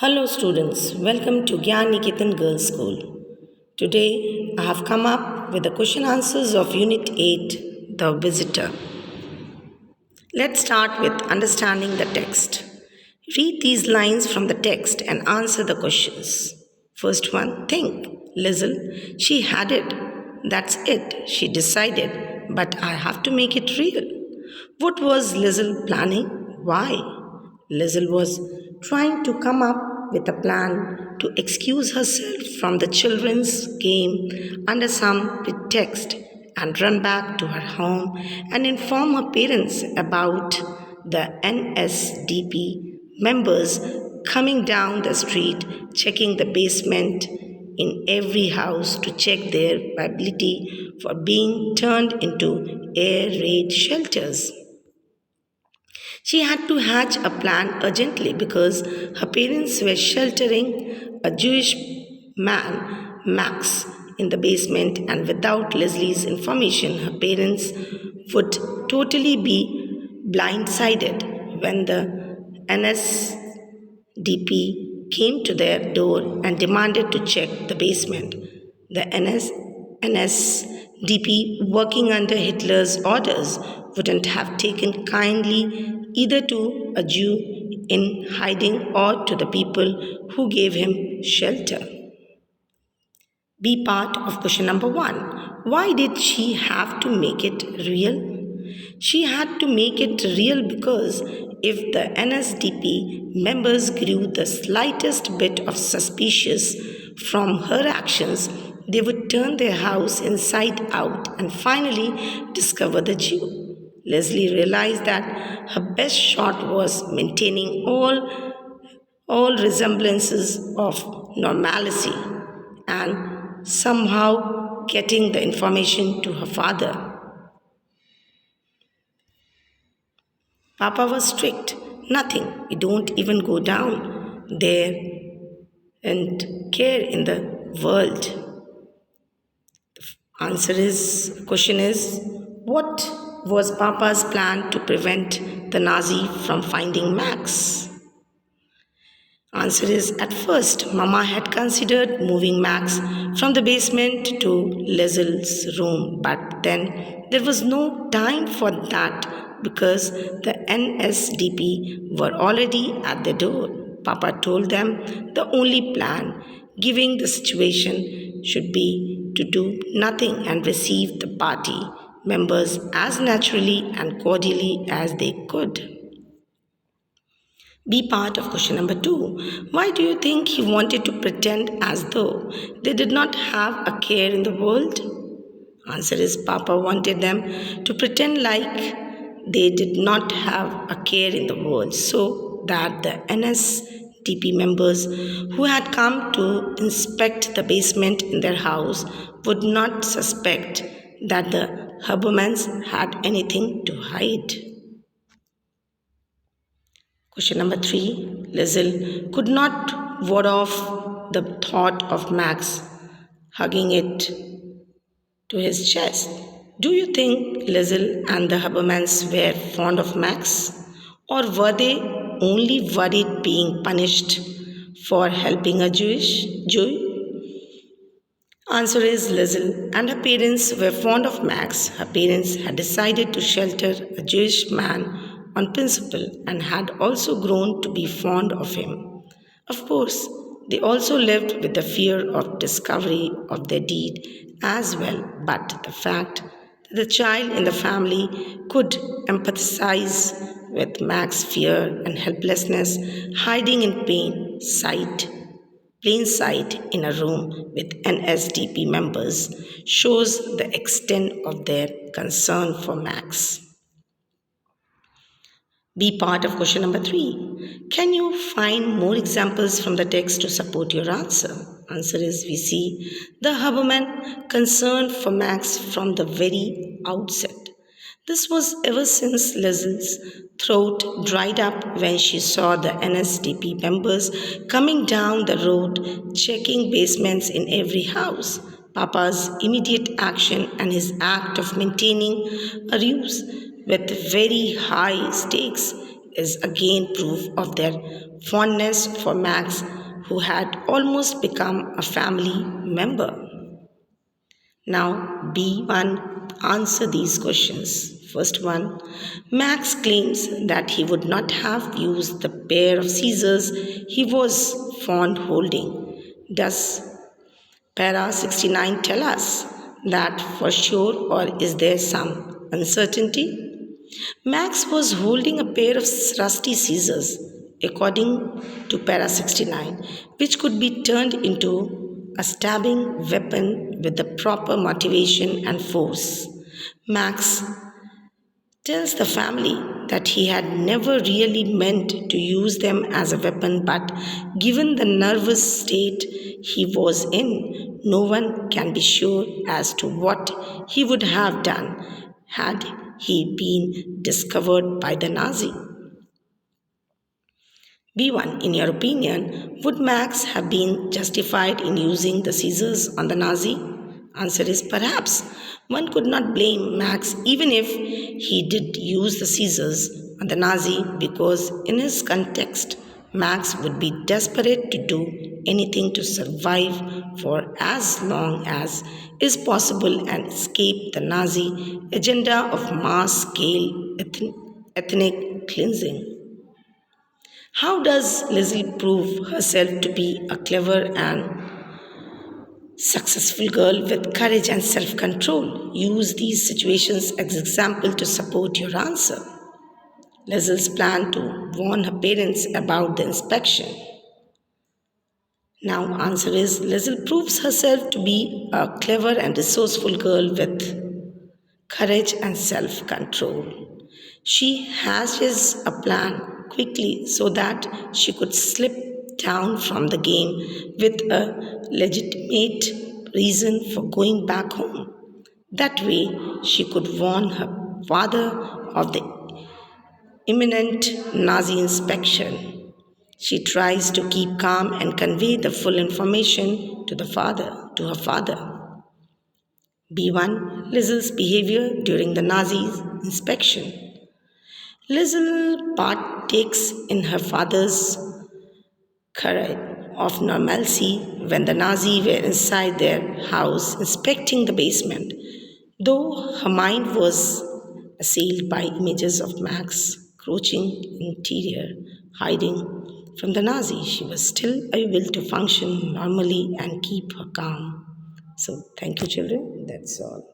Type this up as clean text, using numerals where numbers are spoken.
Hello students, welcome to Gyan Niketan Girls School. Today I have come up with the question answers of Unit 8, The Visitor. Let's start with understanding the text. Read these lines from the text and answer the questions. First one, think. Lizzle, she had it. That's it. She decided, but I have to make it real. What was Lizzle planning? Why? Lizzle was trying to come up with a plan to excuse herself from the children's game under some pretext and run back to her home and inform her parents about the NSDP members coming down the street checking the basement in every house to check their viability for being turned into air raid shelters. She had to hatch a plan urgently because her parents were sheltering a Jewish man, Max, in the basement, and without Leslie's information, her parents would totally be blindsided when the NSDP came to their door and demanded to check the basement. The NSDP, working under Hitler's orders, wouldn't have taken kindly either to a Jew in hiding or to the people who gave him shelter. Be part of question number 1. Why did she have to make it real? She had to make it real because if the NSDP members grew the slightest bit of suspicious from her actions, they would turn their house inside out and finally discover the Jew. Leslie realized that her best shot was maintaining all resemblances of normalcy and somehow getting the information to her father. Papa was strict. Nothing. You don't even go down there and care in the world. Question is, what was Papa's plan to prevent the Nazi from finding Max? Answer is, at first, Mama had considered moving Max from the basement to Leslie's room, but then there was no time for that because the NSDP were already at the door. Papa told them the only plan, given the situation, should be to do nothing and receive the party members as naturally and cordially as they could. Be part of question number 2. Why do you think he wanted to pretend as though they did not have a care in the world? Answer is, Papa wanted them to pretend like they did not have a care in the world so that the NSDP members who had come to inspect the basement in their house would not suspect that the Habermans had anything to hide. Question number 3. Lizzle could not ward off the thought of Max hugging it to his chest. Do you think Lizzle and the Habermans were fond of Max? Or were they only worried being punished for helping a Jew? Answer is, Lizzle and her parents were fond of Max. Her parents had decided to shelter a Jewish man on principle and had also grown to be fond of him. Of course, they also lived with the fear of discovery of their deed as well, but the fact that the child in the family could empathize with Max's fear and helplessness, hiding in plain sight in a room with NSDP members shows the extent of their concern for Max. Be part of question number 3. Can you find more examples from the text to support your answer? Answer is, we see the Haberman concerned for Max from the very outset. This was ever since Leslie's throat dried up when she saw the NSDP members coming down the road checking basements in every house. Papa's immediate action and his act of maintaining a ruse with very high stakes is again proof of their fondness for Max, who had almost become a family member. Now, B1, answer these questions. First one, Max claims that he would not have used the pair of scissors he was fond holding. Does Para 69 tell us that for sure, or is there some uncertainty? Max was holding a pair of rusty scissors, according to Para 69, which could be turned into a stabbing weapon with the proper motivation and force. Max tells the family that he had never really meant to use them as a weapon, but given the nervous state he was in, no one can be sure as to what he would have done had he been discovered by the Nazi. B1, in your opinion, would Max have been justified in using the scissors on the Nazi? Answer is perhaps. One could not blame Max even if he did use the scissors on the Nazi, because in his context, Max would be desperate to do anything to survive for as long as is possible and escape the Nazi agenda of mass scale ethnic cleansing. How does Leslie prove herself to be a clever and successful girl with courage and self control? Use these situations as example to support your answer. Leslie's plan to warn her parents about the inspection. Now, answer is Leslie proves herself to be a clever and resourceful girl with courage and self control. She hatches a plan quickly so that she could slip down from the game with a legitimate reason for going back home. That way, she could warn her father of the imminent Nazi inspection. She tries to keep calm and convey the full information to her father. B1, Lizzle's behavior during the Nazi's inspection. Lizzle partakes in her father's courage of normalcy when the Nazis were inside their house inspecting the basement. Though her mind was assailed by images of Max crouching interior, hiding from the Nazis, she was still able to function normally and keep her calm. So, thank you, children. That's all.